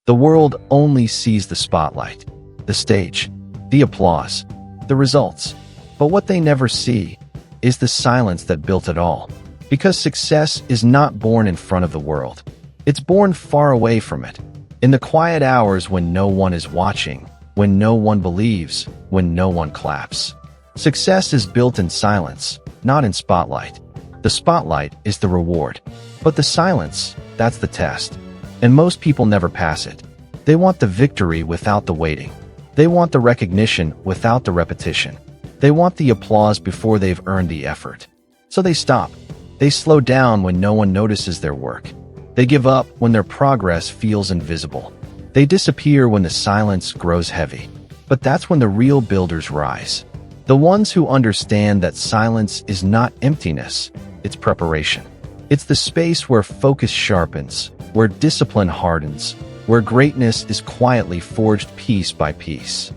The world only sees the spotlight, the stage, the applause, the results. But what they never see is the silence that built it all. Because success is not born in front of the world. It's born far away from it. In the quiet hours when no one is watching, when no one believes, when no one claps. Success is built in silence, not in spotlight. The spotlight is the reward. But the silence, that's the test. And most people never pass it. They want the victory without the waiting. They want the recognition without the repetition. They want the applause before they've earned the effort. So they stop. They slow down when no one notices their work. They give up when their progress feels invisible. They disappear when the silence grows heavy. But that's when the real builders rise. The ones who understand that silence is not emptiness, it's preparation. It's the space where focus sharpens, where discipline hardens, where greatness is quietly forged piece by piece.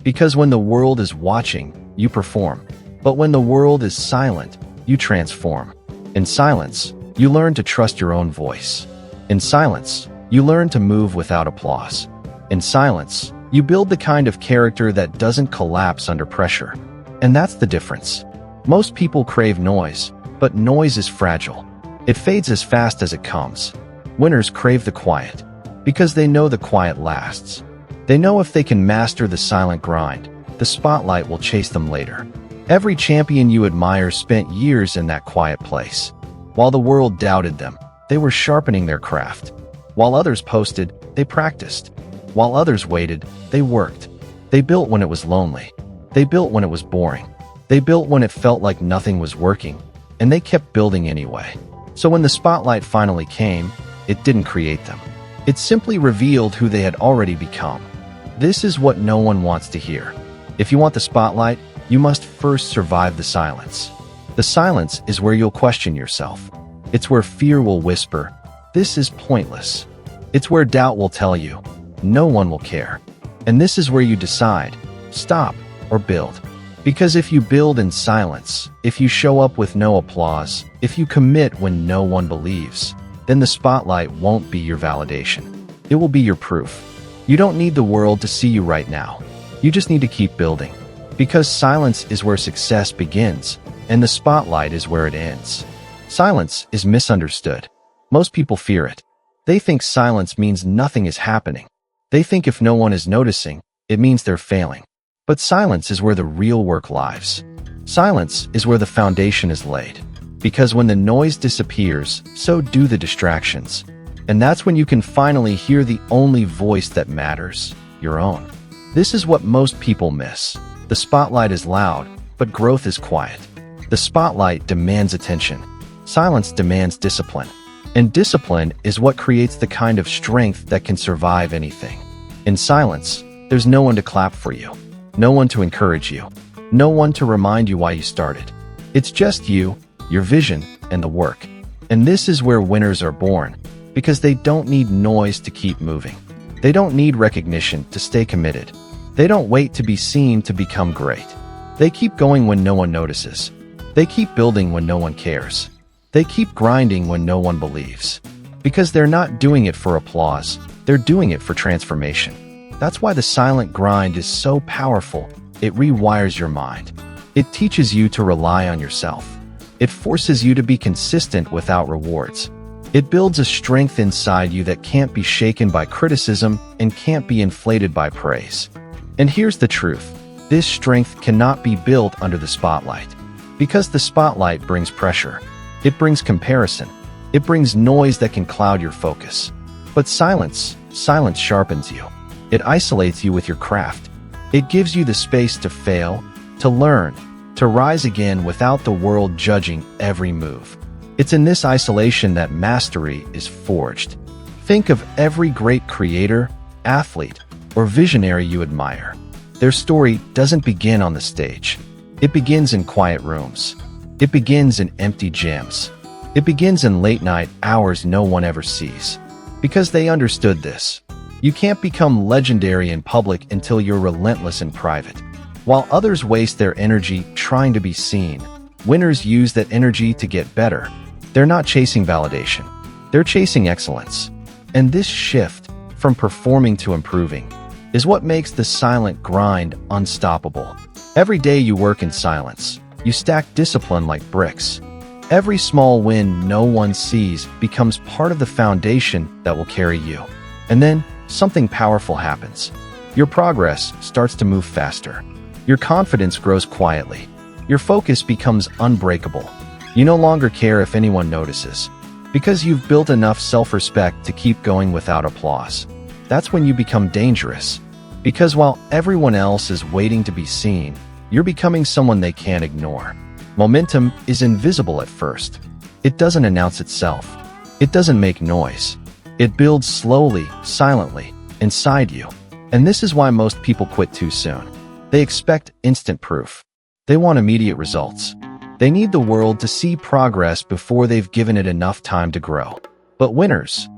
Because when the world is watching, you perform. But when the world is silent, you transform. In silence, you learn to trust your own voice. In silence, you learn to move without applause. In silence, you build the kind of character that doesn't collapse under pressure. And that's the difference. Most people crave noise, but noise is fragile. It fades as fast as it comes. Winners crave the quiet, because they know the quiet lasts. They know if they can master the silent grind, the spotlight will chase them later. Every champion you admire spent years in that quiet place. While the world doubted them, they were sharpening their craft. While others posted, they practiced. While others waited, they worked. They built when it was lonely. They built when it was boring. They built when it felt like nothing was working, and they kept building anyway. So when the spotlight finally came, it didn't create them. It simply revealed who they had already become. This is what no one wants to hear. If you want the spotlight, you must first survive the silence. The silence is where you'll question yourself. It's where fear will whisper, "This is pointless." It's where doubt will tell you, "No one will care." And this is where you decide, stop or build. Because if you build in silence, if you show up with no applause, if you commit when no one believes, then the spotlight won't be your validation. It will be your proof. You don't need the world to see you right now. You just need to keep building. Because silence is where success begins, and the spotlight is where it ends. Silence is misunderstood. Most people fear it. They think silence means nothing is happening. They think if no one is noticing, it means they're failing. But silence is where the real work lies. Silence is where the foundation is laid. Because when the noise disappears, so do the distractions. And that's when you can finally hear the only voice that matters, your own. This is what most people miss. The spotlight is loud, but growth is quiet. The spotlight demands attention. Silence demands discipline. And discipline is what creates the kind of strength that can survive anything. In silence, there's no one to clap for you. No one to encourage you. No one to remind you why you started. It's just you, your vision, and the work. And this is where winners are born, because they don't need noise to keep moving. They don't need recognition to stay committed. They don't wait to be seen to become great. They keep going when no one notices. They keep building when no one cares. They keep grinding when no one believes. Because they're not doing it for applause, they're doing it for transformation. That's why the silent grind is so powerful. It rewires your mind. It teaches you to rely on yourself. It forces you to be consistent without rewards. It builds a strength inside you that can't be shaken by criticism and can't be inflated by praise. And here's the truth. This strength cannot be built under the spotlight. Because the spotlight brings pressure. It brings comparison. It brings noise that can cloud your focus. But silence sharpens you. It isolates you with your craft. It gives you the space to fail, to learn, to rise again without the world judging every move. It's in this isolation that mastery is forged. Think of every great creator, athlete, or visionary you admire. Their story doesn't begin on the stage. It begins in quiet rooms. It begins in empty gyms. It begins in late-night hours no one ever sees. Because they understood this. You can't become legendary in public until you're relentless in private. While others waste their energy trying to be seen, winners use that energy to get better. They're not chasing validation. They're chasing excellence. And this shift, from performing to improving, is what makes the silent grind unstoppable. Every day you work in silence, you stack discipline like bricks. Every small win no one sees becomes part of the foundation that will carry you. And then, something powerful happens. Your progress starts to move faster. Your confidence grows quietly. Your focus becomes unbreakable. You no longer care if anyone notices, because you've built enough self-respect to keep going without applause. That's when you become dangerous, because while everyone else is waiting to be seen, you're becoming someone they can't ignore. Momentum is invisible at first. It doesn't announce itself. It doesn't make noise. It builds slowly, silently, inside you. And this is why most people quit too soon. They expect instant proof. They want immediate results. They need the world to see progress before they've given it enough time to grow. But winners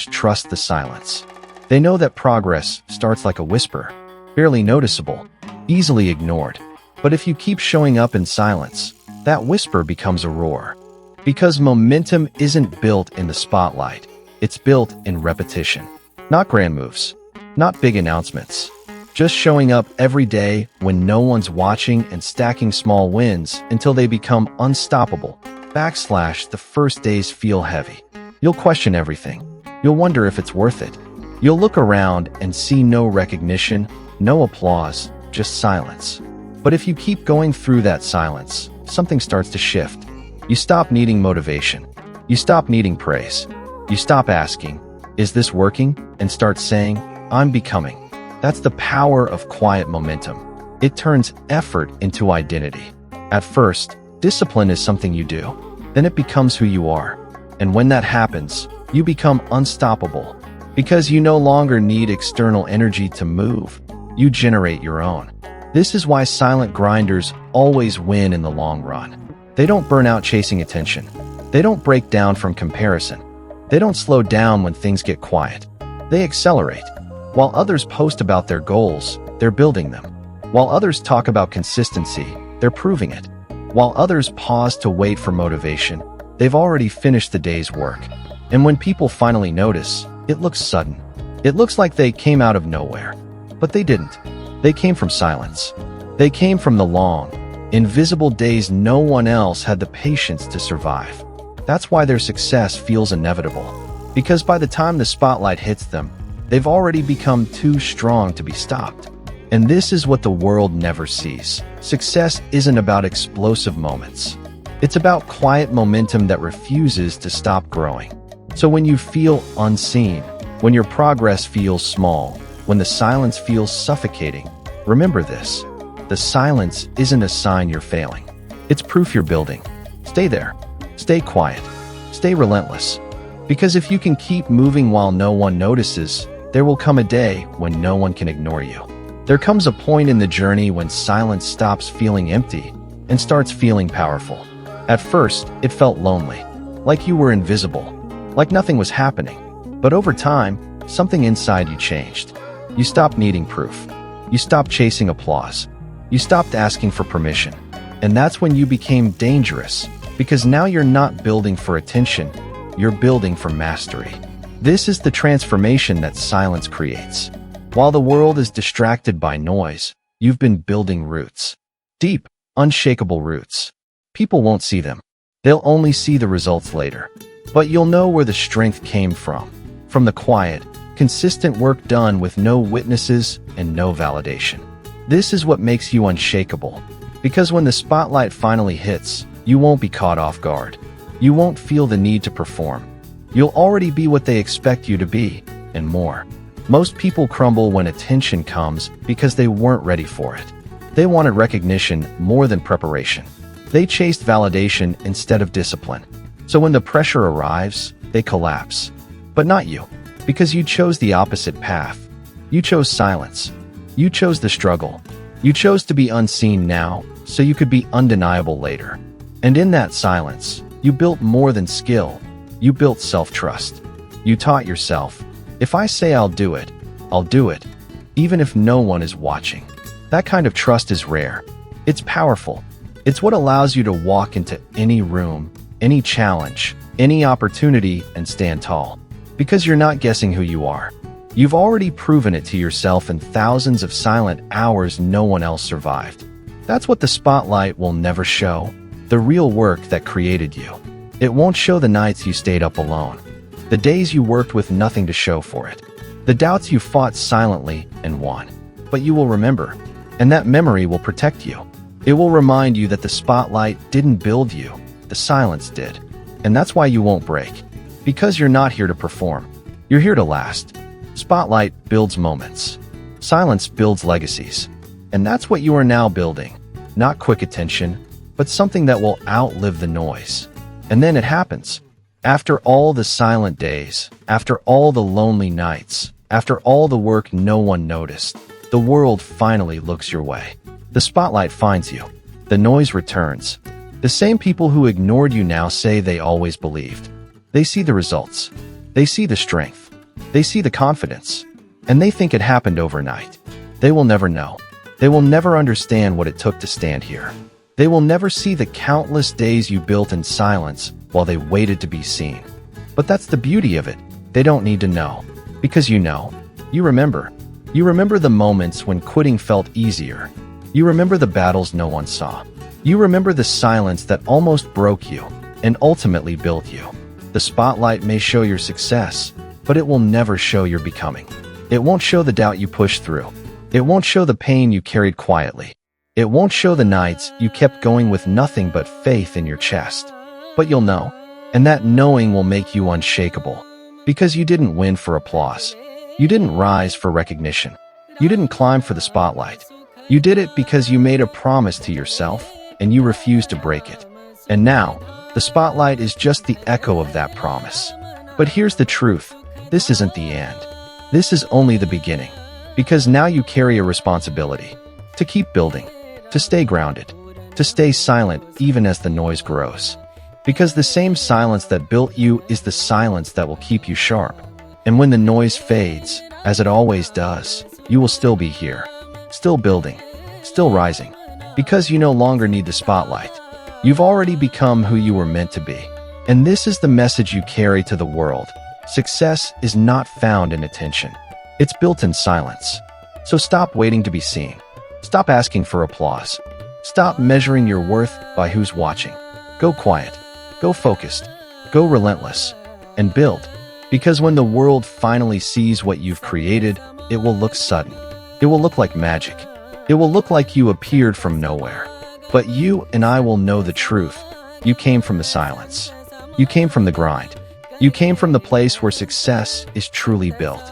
trust the silence. They know that progress starts like a whisper, barely noticeable, easily ignored. But if you keep showing up in silence, that whisper becomes a roar. Because momentum isn't built in the spotlight, it's built in repetition. Not grand moves, not big announcements. Just showing up every day when no one's watching and stacking small wins until they become unstoppable. The first days feel heavy. You'll question everything. You'll wonder if it's worth it. You'll look around and see no recognition, no applause, just silence. But if you keep going through that silence, something starts to shift. You stop needing motivation. You stop needing praise. You stop asking, "Is this working?" and start saying, "I'm becoming." That's the power of quiet momentum. It turns effort into identity. At first, discipline is something you do. Then it becomes who you are. And when that happens, you become unstoppable. Because you no longer need external energy to move. You generate your own. This is why silent grinders always win in the long run. They don't burn out chasing attention. They don't break down from comparison. They don't slow down when things get quiet. They accelerate. While others post about their goals, they're building them. While others talk about consistency, they're proving it. While others pause to wait for motivation, they've already finished the day's work. And when people finally notice, it looks sudden. It looks like they came out of nowhere. But they didn't. They came from silence. They came from the long, invisible days no one else had the patience to survive. That's why their success feels inevitable. Because by the time the spotlight hits them, they've already become too strong to be stopped. And this is what the world never sees. Success isn't about explosive moments. It's about quiet momentum that refuses to stop growing. So when you feel unseen, when your progress feels small, when the silence feels suffocating, remember this. The silence isn't a sign you're failing. It's proof you're building. Stay there. Stay quiet. Stay relentless. Because if you can keep moving while no one notices, there will come a day when no one can ignore you. There comes a point in the journey when silence stops feeling empty and starts feeling powerful. At first, it felt lonely, like you were invisible, like nothing was happening. But over time, something inside you changed. You stopped needing proof. You stopped chasing applause. You stopped asking for permission. And that's when you became dangerous, because now you're not building for attention, you're building for mastery. This is the transformation that silence creates. While the world is distracted by noise, you've been building roots. Deep, unshakable roots. People won't see them. They'll only see the results later. But you'll know where the strength came from. From the quiet, consistent work done with no witnesses and no validation. This is what makes you unshakable. Because when the spotlight finally hits, you won't be caught off guard. You won't feel the need to perform. You'll already be what they expect you to be, and more. Most people crumble when attention comes because they weren't ready for it. They wanted recognition more than preparation. They chased validation instead of discipline. So when the pressure arrives, they collapse. But not you, because you chose the opposite path. You chose silence. You chose the struggle. You chose to be unseen now, so you could be undeniable later. And in that silence, you built more than skill. You built self-trust. You taught yourself, if I say I'll do it, I'll do it, even if no one is watching. That kind of trust is rare. It's powerful. It's what allows you to walk into any room, any challenge, any opportunity, and stand tall. Because you're not guessing who you are. You've already proven it to yourself in thousands of silent hours no one else survived. That's what the spotlight will never show. The real work that created you. It won't show the nights you stayed up alone. The days you worked with nothing to show for it. The doubts you fought silently and won. But you will remember. And that memory will protect you. It will remind you that the spotlight didn't build you. The silence did. And that's why you won't break. Because you're not here to perform. You're here to last. Spotlight builds moments. Silence builds legacies. And that's what you are now building. Not quick attention, but something that will outlive the noise. And then it happens. After all the silent days, after all the lonely nights, after all the work no one noticed, the world finally looks your way. The spotlight finds you. The noise returns. The same people who ignored you now say they always believed. They see the results. They see the strength. They see the confidence. And they think it happened overnight. They will never know. They will never understand what it took to stand here. They will never see the countless days you built in silence while they waited to be seen. But that's the beauty of it. They don't need to know. Because you know. You remember. You remember the moments when quitting felt easier. You remember the battles no one saw. You remember the silence that almost broke you and ultimately built you. The spotlight may show your success, but it will never show your becoming. It won't show the doubt you pushed through. It won't show the pain you carried quietly. It won't show the nights you kept going with nothing but faith in your chest. But you'll know, and that knowing will make you unshakable. Because you didn't win for applause. You didn't rise for recognition. You didn't climb for the spotlight. You did it because you made a promise to yourself, and you refused to break it. And now, the spotlight is just the echo of that promise. But here's the truth. This isn't the end. This is only the beginning. Because now you carry a responsibility. To keep building. To stay grounded. To stay silent even as the noise grows. Because the same silence that built you is the silence that will keep you sharp. And when the noise fades, as it always does, you will still be here. Still building. Still rising. Because you no longer need the spotlight. You've already become who you were meant to be. And this is the message you carry to the world. Success is not found in attention. It's built in silence. So stop waiting to be seen. Stop asking for applause. Stop measuring your worth by who's watching. Go quiet. Go focused. Go relentless. And build. Because when the world finally sees what you've created, it will look sudden. It will look like magic. It will look like you appeared from nowhere. But you and I will know the truth. You came from the silence. You came from the grind. You came from the place where success is truly built.